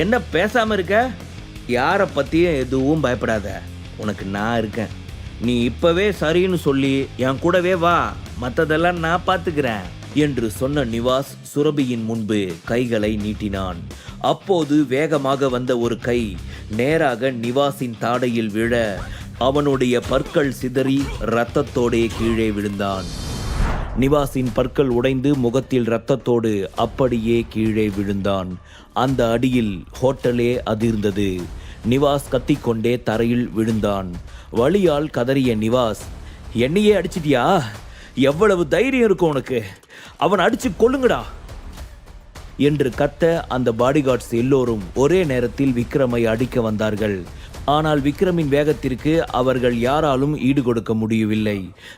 என்ன பேசாம இருக்க? யாரை பத்தியும் எதுவும் பயப்படாத, உனக்கு நான் இருக்கேன். நீ இப்பவே சரின்னு சொல்லி என் கூடவே வா, மற்றதெல்லாம் நான் பார்த்துக்கிறேன் என்று சொன்ன நிவாஸ் சுரபியின் முன்பு கைகளை நீட்டினான். அப்போது வேகமாக வந்த ஒரு கை நேராக நிவாஸின் தாடையில் விழ அவனுடைய பற்கள் சிதறி இரத்தத்தோடே கீழே விழுந்தான். நிவாஸின் பற்கள் உடைந்து முகத்தில் இரத்தத்தோடு அப்படியே கீழே விழுந்தான். அந்த அடியில் ஹோட்டலே அதிர்ந்தது. நிவாஸ் கத்திக்கொண்டே தரையில் விழுந்தான். வலியால் கதறிய நிவாஸ், என்னையே அடிச்சிட்டியா? எவ்வளவு தைரியம் இருக்கும் உனக்கு? அவன் அடிச்சு கொல்லுங்கடா என்று கத்த அந்த பாடிகார்ட்ஸ் எல்லோரும் ஒரே நேரத்தில் விக்ரமை அடிக்க வந்தார்கள். ஆனால் விக்ரமின் வேகத்திற்கு அவர்கள் யாராலும் ஈடு கொடுக்க முடியவில்லை.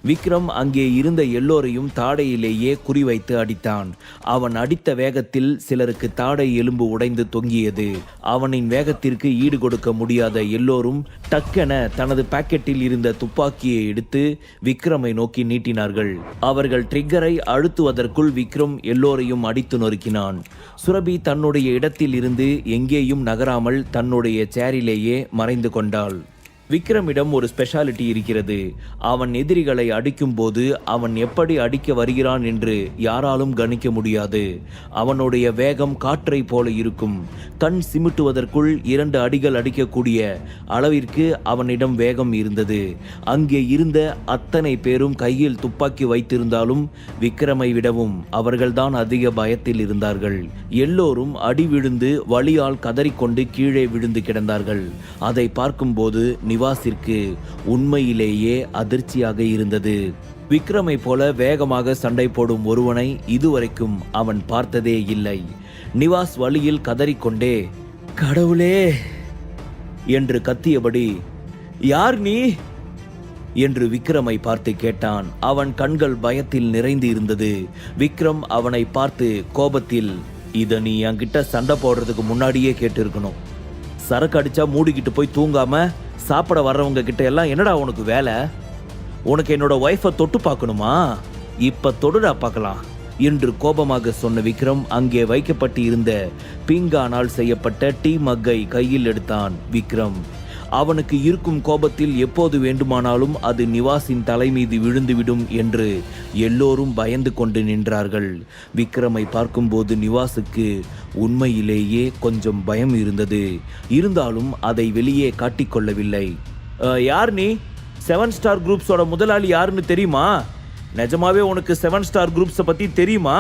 விக்ரம் அங்கே இருந்த எல்லோரையும் தாடையிலேயே குறிவைத்து அடித்தான். அவன் அடித்த வேகத்தில் சிலருக்கு தாடை எலும்பு உடைந்து தொங்கியது. அவனின் வேகத்திற்கு ஈடு கொடுக்க முடியாத எல்லோரும் டக்கென தனது பாக்கெட்டில் இருந்த துப்பாக்கியை எடுத்து விக்ரமை நோக்கி நீட்டினார்கள். அவர்கள் ட்ரிக்கரை அழுத்துவதற்குள் விக்ரம் எல்லோரையும் அடித்து நொறுக்கினான். சுரபி தன்னுடைய இடத்தில் இருந்து எங்கேயும் நகராமல் தன்னுடைய சேரிலேயே மறைந்து கொண்டாள். விக்ரமிடம் ஒரு ஸ்பெஷாலிட்டி இருக்கிறது. அவன் எதிரிகளை அடிக்கும் போது அவன் எப்படி அடிக்க வருகிறான் என்று யாராலும் கணிக்க முடியாது. அவனுடைய வேகம் காற்றை போல இருக்கும். கண் சிமிட்டுவதற்குள் 2 அடிகள் அடிக்கக்கூடிய அளவிற்கு அவனிடம் வேகம் இருந்தது. அங்கே இருந்த அத்தனை பேரும் கையில் துப்பாக்கி வைத்திருந்தாலும் விக்ரமை விடவும் அவர்கள்தான் அதிக பயத்தில் இருந்தார்கள். எல்லோரும் அடி விழுந்து வலியால் கதறிக்கொண்டு கீழே விழுந்து கிடந்தார்கள். அதை பார்க்கும்போது நிவாஸிற்கு உண்மையிலேயே அதிர்ச்சியாக இருந்தது. விக்ரமை போல வேகமாக சண்டை போடும் ஒருவனை இதுவரைக்கும் அவன் பார்த்ததே இல்லை. நிவாஸ் வலியில் கதறிக்கொண்டே, கடவுளே என்று கத்தியபடி, யார் நீ என்று விக்ரமை பார்த்து கேட்டான். அவன் கண்கள் பயத்தில் நிறைந்து இருந்தது. விக்ரம் அவனை பார்த்து கோபத்தில், இதை நீ என்கிட்ட சண்டை போடுறதுக்கு முன்னாடியே கேட்டு இருக்கணும். சரக்கு அடிச்சா மூடிக்கிட்டு போய் தூங்காம சாப்பிட வர்றவங்க கிட்ட எல்லாம் என்னடா உனக்கு வேலை? உனக்கு என்னோட ஒய்ஃபை தொட்டு பார்க்கணுமா? இப்ப தொடுடா பார்க்கலாம் என்று கோபமாக சொன்ன விக்ரம் அங்கே வைக்கப்பட்டு இருந்த பீங்கானால் செய்யப்பட்ட டீ மக்கை கையில் எடுத்தான். விக்ரம் அவனுக்கு இருக்கும் கோபத்தில் எப்போது வேண்டுமானாலும் அது நிவாஸின் தலை மீது விழுந்துவிடும் என்று எல்லோரும் பயந்து கொண்டு நின்றார்கள். விக்ரமை பார்க்கும்போது நிவாஸுக்கு உண்மையிலேயே கொஞ்சம் பயம் இருந்தது. இருந்தாலும் அதை வெளியே காட்டிக்கொள்ளவில்லை. யார் நீ? 7 ஸ்டார் குரூப்ஸோட முதலாளி யாருன்னு தெரியுமா? நிஜமாவே உனக்கு 7 ஸ்டார் குரூப்ஸை பற்றி தெரியுமா?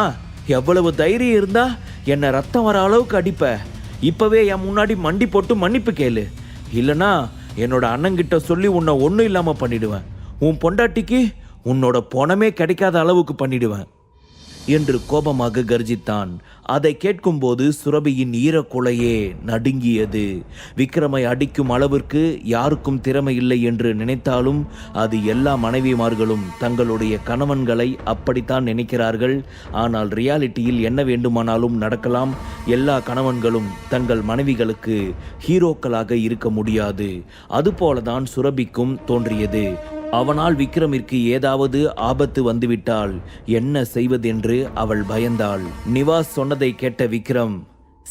எவ்வளவு தைரியம் இருந்தா என்னை ரத்தம் வர அளவுக்கு அடிப்ப? இப்பவே என் முன்னாடி மண்டி போட்டு மன்னிப்பு கேளு, இல்லனா என்னோட அண்ணங்கிட்ட சொல்லி உன்னை ஒன்றும் இல்லாமல் பண்ணிடுவேன். உன் பொண்டாட்டிக்கு உன்னோட பணமே கிடைக்காத அளவுக்கு பண்ணிடுவேன் என்று கோபமாக கர்ஜித்தான். அதை கேட்கும்போது சுரபியின் ஈரக்குலையே நடுங்கியது. விக்ரமை அடிக்கும் அளவிற்கு யாருக்கும் திறமை இல்லை என்று நினைத்தாலும் அது எல்லா மனைவிமார்களும் தங்களுடைய கணவன்களை அப்படித்தான் நினைக்கிறார்கள். ஆனால் ரியாலிட்டியில் என்ன வேண்டுமானாலும் நடக்கலாம். எல்லா கணவன்களும் தங்கள் மனைவிகளுக்கு ஹீரோக்களாக இருக்க முடியாது. அதுபோலதான் சுரபிக்கும் தோன்றியது. அவனால் விக்ரமிற்கு ஏதாவது ஆபத்து வந்துவிட்டால் என்ன செய்வதென்று அவள் பயந்தாள். நிவாஸ் சொன்னதை கேட்ட விக்ரம்,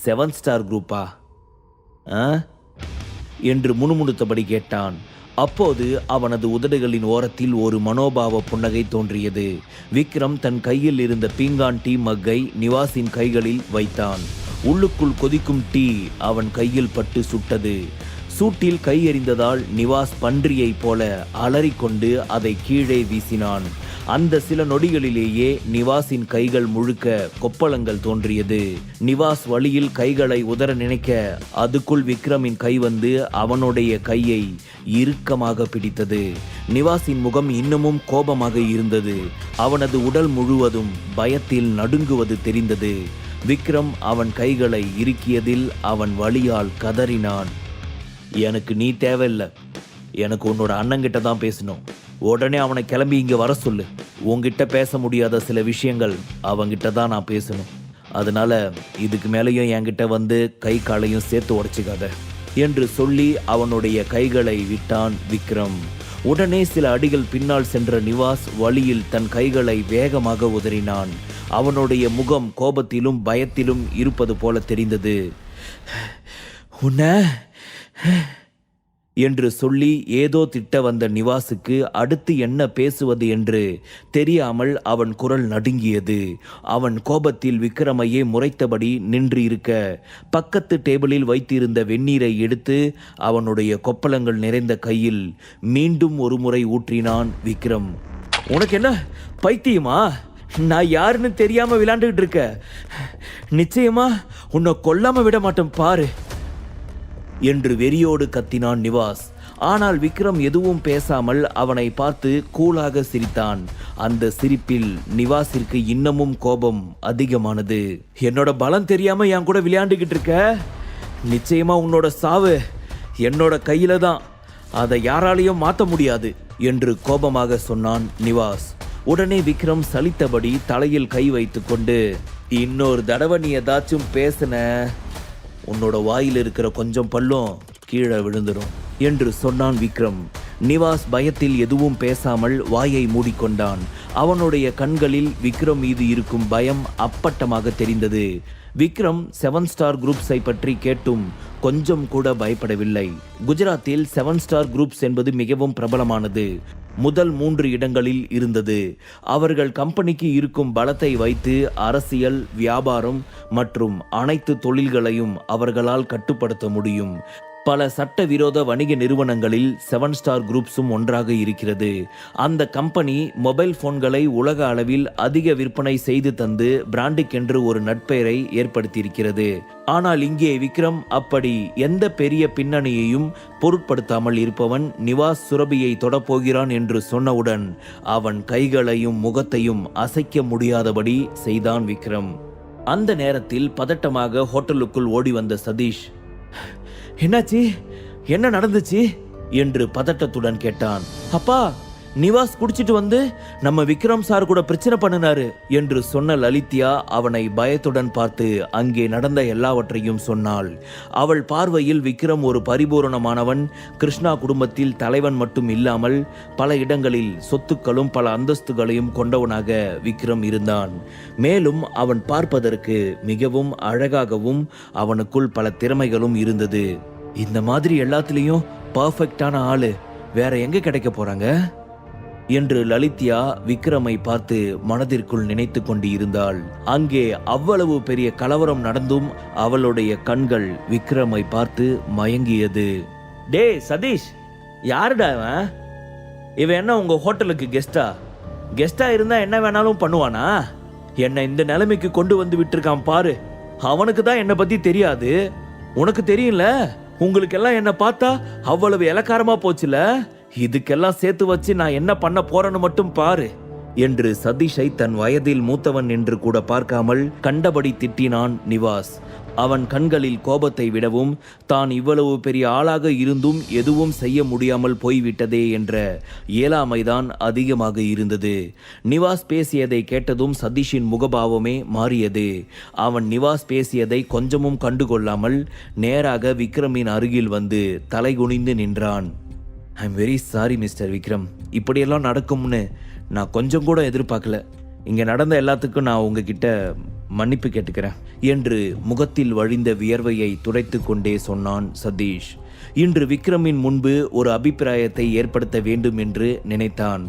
7 ஸ்டார் குரூப்பா என்று முணுமுணுத்தபடி கேட்டான். அப்போது அவனது உதடுகளின் ஓரத்தில் ஒரு மனோபாவ புன்னகை தோன்றியது. விக்ரம் தன் கையில் இருந்த பீங்கான் டீ மக்கை நிவாஸின் கைகளில் வைத்தான். உள்ளுக்குள் கொதிக்கும் டீ அவன் கையில் பட்டு சுட்டது. சூட்டில் கை எறிந்ததால் நிவாஸ் பன்றியை போல அலறிக்கொண்டு அதை கீழே வீசினான். அந்த சில நொடிகளிலேயே நிவாஸின் கைகள் முழுக்க கொப்பளங்கள் தோன்றியது. நிவாஸ் வலியில் கைகளை உதற நினைக்க அதுக்குள் விக்ரமின் கை வந்து அவனுடைய கையை இறுக்கமாக பிடித்தது. நிவாஸின் முகம் இன்னமும் கோபமாக இருந்தது. அவனது உடல் முழுவதும் பயத்தில் நடுங்குவது தெரிந்தது. விக்ரம் அவன் கைகளை இறுக்கியதில் அவன் வலியால் கதறினான், எனக்கு நீ தேவையில்லை, எனக்கு உன்னோட அண்ணங்கிட்ட தான் பேசணும். உடனே அவனை கிளம்பி இங்கே வர சொல்லு. உங்ககிட்ட பேச முடியாத சில விஷயங்கள் அவங்கிட்ட தான் நான் பேசணும். அதனால இதுக்கு மேலேயும் என்கிட்ட வந்து கை காலையும் சேர்த்து உடைச்சிக்காத என்று சொல்லி அவனுடைய கைகளை விட்டான் விக்ரம். உடனே சில அடிகள் பின்னால் சென்ற நிவாஸ் வலியில் தன் கைகளை வேகமாக உதறினான். அவனுடைய முகம் கோபத்திலும் பயத்திலும் இருப்பது போல தெரிந்தது. உன்னை என்று சொல்லி ஏதோ திட்ட வந்த நிவாஸுக்கு அடுத்து என்ன பேசுவது என்று தெரியாமல் அவன் குரல் நடுங்கியது. அவன் கோபத்தில் விக்ரமையே முறைத்தபடி நின்று இருக்க பக்கத்து டேபிளில் வைத்திருந்த வெந்நீரை எடுத்து அவனுடைய கொப்பளங்கள் நிறைந்த கையில் மீண்டும் ஒரு முறை ஊற்றினான் விக்ரம். உனக்கு என்ன பைத்தியமா? நான் யாருன்னு தெரியாம விளையாண்டுகிட்டு இருக்க. நிச்சயமா உன்னை கொல்லாம விட மாட்டேன் பாரு என்று வெறியோடு கத்தினான் நிவாஸ். ஆனால் விக்ரம் எதுவும் பேசாமல் அவனை பார்த்து கூலாக சிரித்தான். அந்த சிரிப்பில் நிவாஸிற்கு இன்னமும் கோபம் அதிகமானது. என்னோட பலம் தெரியாம என் கூட விளையாண்டுகிட்டு இருக்க. நிச்சயமா உன்னோட சாவு என்னோட கையில தான். அதை யாராலையும் மாற்ற முடியாது என்று கோபமாக சொன்னான் நிவாஸ். உடனே விக்ரம் சலித்தபடி தலையில் கை வைத்து கொண்டு, இன்னொரு தடவை நீ ஏதாச்சும் பேசுன உன்னோட வாயில் இருக்கிற கொஞ்சம் பல்லும் கீழே விழுந்துடும் என்று சொன்னான் விக்ரம். நிவாஸ் பயத்தில் எதுவும் பேசாமல் வாயை மூடிக்கொண்டான். அவனுடைய கண்களில் விக்ரம் மீது இருக்கும் பயம் அப்பட்டமாக தெரிந்தது. விக்ரம் 7 ஸ்டார் குரூப்ஸை பற்றி கேட்டும் கொஞ்சம் கூட பயப்படவில்லை. குஜராத்தில் 7 ஸ்டார் குரூப்ஸ் என்பது மிகவும் பிரபலமானது. முதல் 3 இடங்களில் இருந்தது. அவர்கள் கம்பெனிக்கு இருக்கும் பலத்தை வைத்து அரசியல், வியாபாரம் மற்றும் அனைத்து தொழில்களையும் அவர்களால் கட்டுப்படுத்த முடியும். பல சட்டவிரோத வணிக நிறுவனங்களில் 7 ஸ்டார் குரூப்ஸும் ஒன்றாக இருக்கிறது. அந்த கம்பெனி மொபைல் போன்களை உலக அளவில் அதிக விற்பனை செய்து தந்து பிராண்டுக்கென்று ஒரு நட்பெயரை ஏற்படுத்தியிருக்கிறது. ஆனால் இங்கே விக்ரம் அப்படி எந்த பெரிய பின்னணியையும் பொருட்படுத்தாமல் இருப்பவன் நிவாஸ் சுரபியை தொடப்போகிறான் என்று சொன்னவுடன் அவன் கைகளையும் முகத்தையும் அசைக்க முடியாதபடி செய்தான் விக்ரம். அந்த நேரத்தில் பதட்டமாக ஹோட்டலுக்குள் ஓடி வந்த சதீஷ், என்னாச்சு, என்ன நடந்துச்சு என்று பதட்டத்துடன் கேட்டான். அப்பா, நிவாஸ் குடிச்சிட்டு வந்து நம்ம விக்ரம் சார் கூட பிரச்சனை பண்ணினாரு என்று சொன்ன லலித்யா அவனை பயத்துடன் பார்த்து அங்கே நடந்த எல்லாவற்றையும் சொன்னாள். அவள் பார்வையில் விக்ரம் ஒரு பரிபூரணமானவன், கிருஷ்ணா குடும்பத்தில் தலைவன் மட்டும் இல்லாமல் பல இடங்களில் சொத்துக்களும் பல அந்தஸ்துகளையும் கொண்டவனாக விக்ரம் இருந்தான். மேலும் அவன் பார்ப்பதற்கு மிகவும் அழகாகவும் அவனுக்குள் பல திறமைகளும் இருந்தது. இந்த மாதிரி எல்லாத்துலேயும் பர்ஃபெக்டான ஆளு வேற எங்க கிடைக்க போறாங்க என்று லலித்யா விக்ரமை பார்த்து மனதிற்குள் நினைத்து கொண்டு இருந்தாள். அங்கே அவ்வளவு பெரிய கலவரம் நடந்தும் அவளுடைய கண்கள் விக்ரமை பார்த்து மயங்கியது. டே சதீஷ், யாருடா இவன்? இவன் என்ன உங்க ஹோட்டலுக்கு கெஸ்டா இருந்தா என்ன வேணாலும் பண்ணுவானா? என்னை இந்த நிலைமைக்கு கொண்டு வந்து விட்டுருக்கான் பாரு. அவனுக்கு தான் என்னை பத்தி தெரியாது, உனக்கு தெரியும்ல. உங்களுக்கெல்லாம் என்ன பார்த்தா அவ்வளவு இலக்காரமா போச்சுல. இதுக்கெல்லாம் சேர்த்து வச்சு நான் என்ன பண்ண போறேன்னு மட்டும் பாரு என்று சதீஷை தன் வயதில் மூத்தவன் என்று கூட பார்க்காமல் கண்டபடி திட்டினான் நிவாஸ். அவன் கண்களில் கோபத்தை விடவும் தான் இவ்வளவு பெரிய ஆளாக இருந்தும் எதுவும் செய்ய முடியாமல் போய்விட்டதே என்ற இயலாமைதான் அதிகமாக இருந்தது. நிவாஸ் பேசியதை கேட்டதும் சதீஷின் முகபாவமே மாறியது. அவன் நிவாஸ் பேசியதை கொஞ்சமும் கண்டுகொள்ளாமல் நேராக விக்ரமின் அருகில் வந்து தலைகுனிந்து நின்றான். I am very sorry mister Vikram, இப்படியெல்லாம் நடக்கும்னு நான் கொஞ்சம் கூட எதிர்பார்க்கல. இங்கே நடந்த எல்லாத்துக்கும் நான் உங்ககிட்ட மன்னிப்பு கேட்டுக்கிறேன் என்று முகத்தில் வழிந்த வியர்வையை துடைத்து கொண்டே சொன்னான் சதீஷ். இன்று விக்ரமின் முன்பு ஒரு அபிப்பிராயத்தை ஏற்படுத்த வேண்டும் என்று நினைத்தான்.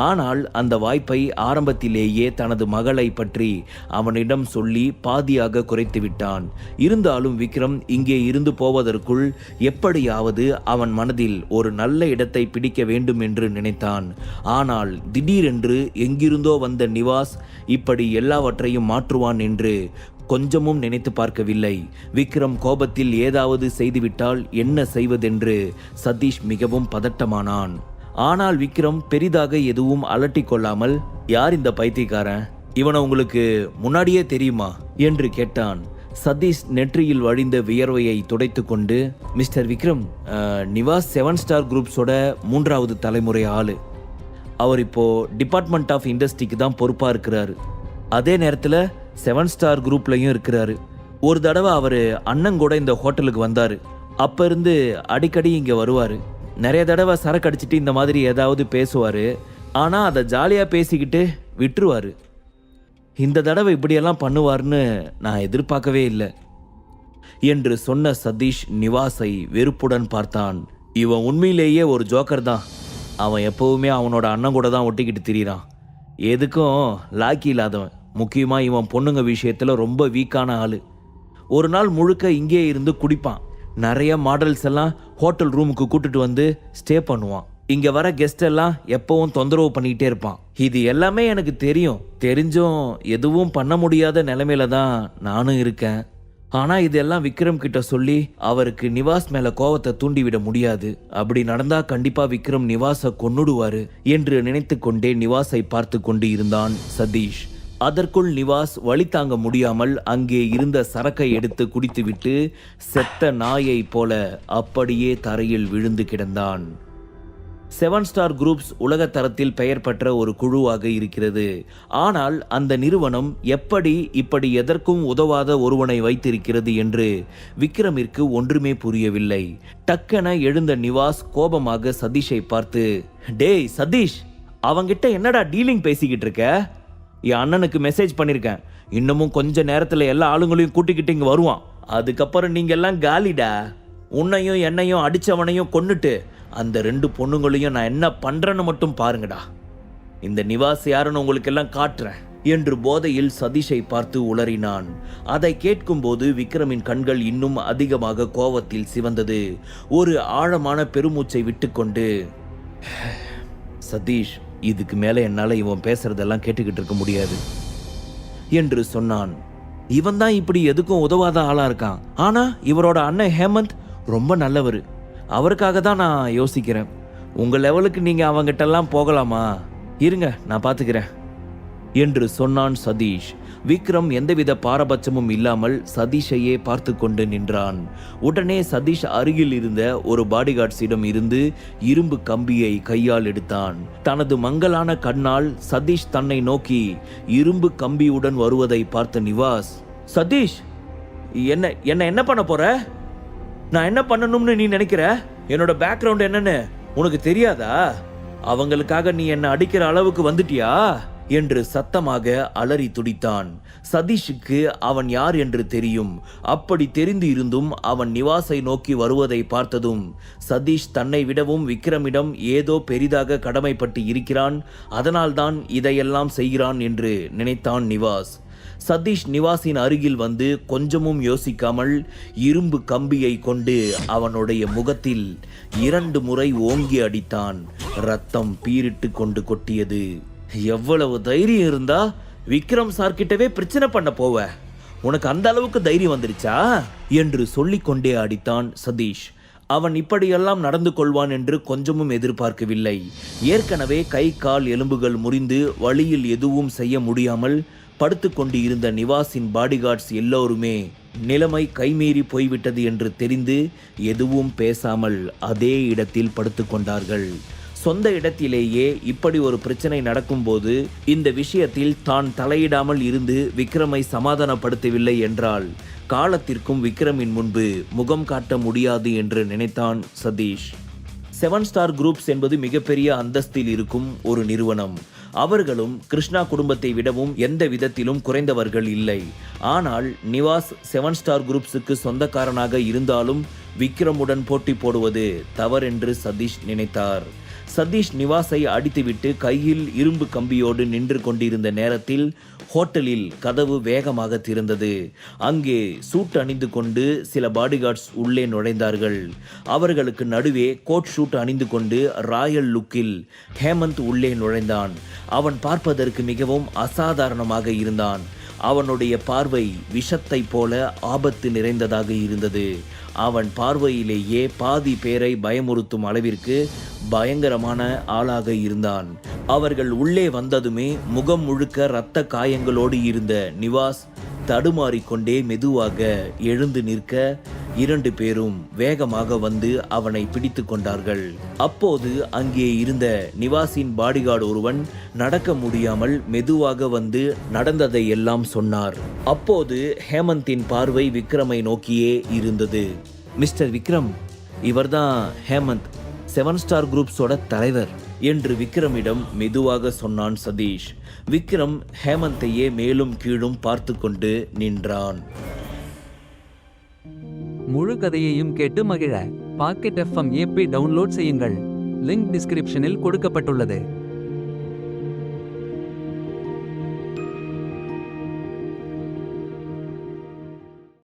ஆனால் அந்த வாய்ப்பை ஆரம்பத்திலேயே தனது மகளை பற்றி அவனிடம் சொல்லி பாதியாக குறைத்து விட்டான். இருந்தாலும் விக்ரம் இங்கே இருந்து போவதற்குள் எப்படியாவது அவன் மனதில் ஒரு நல்ல இடத்தை பிடிக்க வேண்டும் என்று நினைத்தான். ஆனால் திடீரென்று எங்கிருந்தோ வந்த நிவாஸ் இப்படி எல்லாவற்றையும் மாற்றுவான் என்று கொஞ்சமும் நினைத்து பார்க்கவில்லை. விக்ரம் கோபத்தில் ஏதாவது செய்துவிட்டால் என்ன செய்வதென்று சதீஷ் மிகவும் பதட்டமானான். ஆனால் விக்ரம் பெரிதாக எதுவும் அலட்டிக் கொள்ளாமல், யார் இந்த பைத்தியக்காரன், இவனை உங்களுக்கு முன்னாடியே தெரியுமா என்று கேட்டான். சதீஷ் நெற்றியில் வழிந்த வியர்வையை துடைத்து கொண்டு, மிஸ்டர் விக்ரம், நிவாஸ் 7 ஸ்டார் குரூப்ஸோட 3வது தலைமுறை ஆளு. அவர் இப்போ டிபார்ட்மெண்ட் ஆஃப் இண்டஸ்ட்ரிக்கு தான் பொறுப்பாக இருக்கிறாரு. அதே நேரத்தில் 7 ஸ்டார் குரூப்லையும் இருக்கிறாரு. ஒரு தடவை அவர் அண்ணன் கூட இந்த ஹோட்டலுக்கு வந்தார். அப்போ இருந்து அடிக்கடி இங்கே வருவார். நிறைய தடவை சரக்கு அடிச்சுட்டு இந்த மாதிரி ஏதாவது பேசுவார். ஆனால் அதை ஜாலியாக பேசிக்கிட்டு விட்டுருவார். இந்த தடவை இப்படியெல்லாம் பண்ணுவார்னு நான் எதிர்பார்க்கவே இல்லை. என்று சொன்ன சதீஷ் நிவாஸை வெறுப்புடன் பார்த்தான். இவன் உண்மையிலேயே ஒரு ஜோக்கர் தான். அவன் எப்பவுமே அவனோட அண்ணன் கூட தான் ஒட்டிக்கிட்டு திரியிறான். எதுக்கும் லாக்கி இல்லாதவன். முக்கியமாக இவன் பொண்ணுங்க விஷயத்தில் ரொம்ப வீக்கான ஆள். ஒரு நாள் முழுக்க இங்கே இருந்து குடிப்பான். நிறைய மாடல்ஸ் எல்லாம் ஹோட்டல் ரூமுக்கு கூட்டிட்டு வந்து ஸ்டே பண்ணுவான். இங்கே வர கெஸ்ட் எல்லாம் எப்பவும் தொந்தரவு பண்ணிக்கிட்டே இருப்பான். இது எல்லாமே எனக்கு தெரிஞ்சும் எதுவும் பண்ண முடியாத நிலைமையில தான் நானும் இருக்கேன். ஆனால் இதெல்லாம் விக்ரம் கிட்ட சொல்லி அவருக்கு நிவாஸ் மேலே கோவத்தை தூண்டிவிட முடியாது. அப்படி நடந்தா கண்டிப்பாக விக்ரம் நிவாஸை கொன்னுடுவாரு என்று நினைத்து கொண்டே நிவாஸை பார்த்து கொண்டு இருந்தான் சதீஷ். அதற்குள் நிவாஸ் வழி தாங்க முடியாமல் அங்கே இருந்த சரக்கை எடுத்து குடித்துவிட்டு செத்த நாயை போல அப்படியே தரையில் விழுந்து கிடந்தான். 7 ஸ்டார் குரூப்ஸ் உலக தரத்தில் பெயர் பெற்ற ஒரு குழுவாக இருக்கிறது. ஆனால் அந்த நிறுவனம் எப்படி இப்படி எதற்கும் உதவாத ஒருவனை வைத்திருக்கிறது என்று விக்ரமிற்கு ஒன்றுமே புரியவில்லை. டக்கென எழுந்த நிவாஸ் கோபமாக சதீஷை பார்த்து, டேய் சதீஷ், அவங்கிட்ட என்னடா டீலிங் பேசிக்கிட்டு இருக்க? என் அண்ணனுக்கு மெசேஜ் பண்ணியிருக்கேன். இன்னமும் கொஞ்ச நேரத்தில் எல்லா ஆளுங்களையும் கூட்டிக்கிட்டு இங்கே வருவான். அதுக்கப்புறம் நீங்கள் எல்லாம் காலிடா. உன்னையும் என்னையும் அடித்தவனையும் கொன்னுட்டு அந்த 2 பொண்ணுங்களையும் நான் என்ன பண்ணுறேன்னு மட்டும் பாருங்கடா. இந்த நிவாஸ் யாருன்னு உங்களுக்கு எல்லாம் காட்டுறேன் என்று போதையில் சதீஷை பார்த்து உளறினான். அதை கேட்கும்போது விக்ரமின் கண்கள் இன்னும் அதிகமாக கோபத்தில் சிவந்தது. ஒரு ஆழமான பெருமூச்சை விட்டுக்கொண்டு, சதீஷ், இதுக்கு மேலே என்னால் இவன் பேசுறதெல்லாம் கேட்டுக்கிட்டு இருக்க முடியாது என்று சொன்னான். இவன் தான் இப்படி எதுக்கும் உதவாத ஆளா இருக்கான். ஆனா இவரோட அண்ணன் ஹேமந்த் ரொம்ப நல்லவர். அவருக்காக தான் நான் யோசிக்கிறேன். உங்க லெவலுக்கு நீங்க அவங்கிட்டெல்லாம் போகலாமா? இருங்க, நான் பார்த்துக்கிறேன் என்று சொன்னான் சதீஷ். விக்ரம் எந்தவித பாரபட்சமும் இல்லாமல் சதீஷையே பார்த்து கொண்டு நின்றான். உடனே சதீஷ் அருகில் இருந்த ஒரு பாடிகார்ட்ஸிடம் இருந்து இரும்பு கம்பியை கையால் எடுத்தான். தனது மங்கலான கண்ணால் சதீஷ் தன்னை நோக்கி இரும்பு கம்பியுடன் வருவதை பார்த்த நிவாஸ், சதீஷ், என்ன பண்ண போற? நான் என்ன பண்ணணும்னு நீ நினைக்கிற? என்னோட பேக்ரவுண்ட் என்னன்னு உனக்கு தெரியாதா? அவங்களுக்காக நீ என்ன அடிக்கிற அளவுக்கு வந்துட்டியா என்று சத்தமாக அலறி துடித்தான். சதீஷுக்கு அவன் யார் என்று தெரியும். அப்படி தெரிந்து இருந்தும் அவன் நிவாஸை நோக்கி வருவதை பார்த்ததும் சதீஷ் தன்னை விடவும் விக்ரமிடம் ஏதோ பெரிதாக கடமைப்பட்டு இருக்கிறான், அதனால்தான் இதையெல்லாம் செய்கிறான் என்று நினைத்தான் நிவாஸ். சதீஷ் நிவாஸின் அருகில் வந்து கொஞ்சமும் யோசிக்காமல் இரும்பு கம்பியை கொண்டு அவனுடைய முகத்தில் 2 முறை ஓங்கி அடித்தான். ரத்தம் பீரிட்டு கொண்டு கொட்டியது. எவ்வளவு தைரியம் இருந்தா விக்ரம் சார்கிட்டவே பிரச்சனை பண்ண போவ? உனக்கு அந்த அளவுக்கு தைரியம் வந்துருச்சா என்று சொல்லிக்கொண்டே அடித்தான் சதீஷ். அவன் இப்படியெல்லாம் நடந்து கொள்வான் என்று கொஞ்சமும் எதிர்பார்க்கவில்லை. ஏற்கனவே கை கால் எலும்புகள் முறிந்து வழியில் எதுவும் செய்ய முடியாமல் படுத்துக்கொண்டு இருந்த நிவாஸின் பாடிகார்ட்ஸ் எல்லோருமே நிலைமை கைமீறி போய்விட்டது என்று தெரிந்து எதுவும் பேசாமல் அதே இடத்தில் படுத்துக்கொண்டார்கள். சொந்த இடத்திலேயே இப்படி ஒரு பிரச்சனை நடக்கும்போது இந்த விஷயத்தில் தான் தலையிடாமல் இருந்து விக்ரமை சமாதானப்படுத்தவில்லை என்றால் காலத்திற்கும் விக்ரமின் முன்பு முகம் காட்ட முடியாது என்று நினைத்தான் சதீஷ். 7 ஸ்டார் குரூப்ஸ் என்பது மிகப்பெரிய அந்தஸ்தில் இருக்கும் ஒரு நிறுவனம். அவர்களும் கிருஷ்ணா குடும்பத்தை விடவும் எந்த விதத்திலும் குறைந்தவர்கள் இல்லை. ஆனால் நிவாஸ் 7 ஸ்டார் குரூப்ஸுக்கு சொந்தக்காரனாக இருந்தாலும் விக்ரமுடன் போட்டி போடுவது தவறென்று சதீஷ் நினைத்தார். சதீஷ் நிவாஸை அடித்துவிட்டு கையில் இரும்பு கம்பியோடு நின்று கொண்டிருந்த நேரத்தில் ஹோட்டலில் கதவு வேகமாக திறந்தது. அங்கே சூட் அணிந்து கொண்டு சில பாடிகார்ட்ஸ் உள்ளே நுழைந்தார்கள். அவர்களுக்கு நடுவே கோட் ஷூட் அணிந்து கொண்டு ராயல் லுக்கில் ஹேமந்த் உள்ளே நுழைந்தான். அவன் பார்ப்பதற்கு மிகவும் அசாதாரணமாக இருந்தான். அவனுடைய பார்வை விஷத்தை போல ஆபத்து நிறைந்ததாக இருந்தது. அவன் பார்வையிலேயே பாதி பேரை பயமுறுத்தும் அளவிற்கு பயங்கரமான ஆளாக இருந்தான். அவர்கள் உள்ளே வந்ததுமே முகம் முழுக்க இரத்த காயங்களோடு இருந்த நிவாஸ் தடுமாறிக்கொண்டே மெதுவாக எழுந்து நிற்க 2 பேரும் வேகமாக வந்து அவனை பிடித்து கொண்டார்கள். அப்போது அங்கே இருந்த நிவாஸின் பாடிகார்டு ஒருவன் நடக்க முடியாமல் மெதுவாக வந்து நடந்ததை எல்லாம் சொன்னார். அப்போது ஹேமந்தின் பார்வை விக்ரமை நோக்கியே இருந்தது. மிஸ்டர் விக்ரம், இவர்தான் ஹேமந்த், 7 ஸ்டார் குரூப்ஸோட தலைவர் என்று விக்ரமிடம் மெதுவாக சொன்னான் சதீஷ். விக்ரம் ஹேமந்தையே மேலும் கீழும் பார்த்து கொண்டு நின்றான். முழு கதையையும் கேட்டு மகிழ பாக்கெட் FM ஆப்பை டவுன்லோட் செய்யுங்கள். லிங்க் டிஸ்கிரிப்ஷனில் கொடுக்கப்பட்டுள்ளது.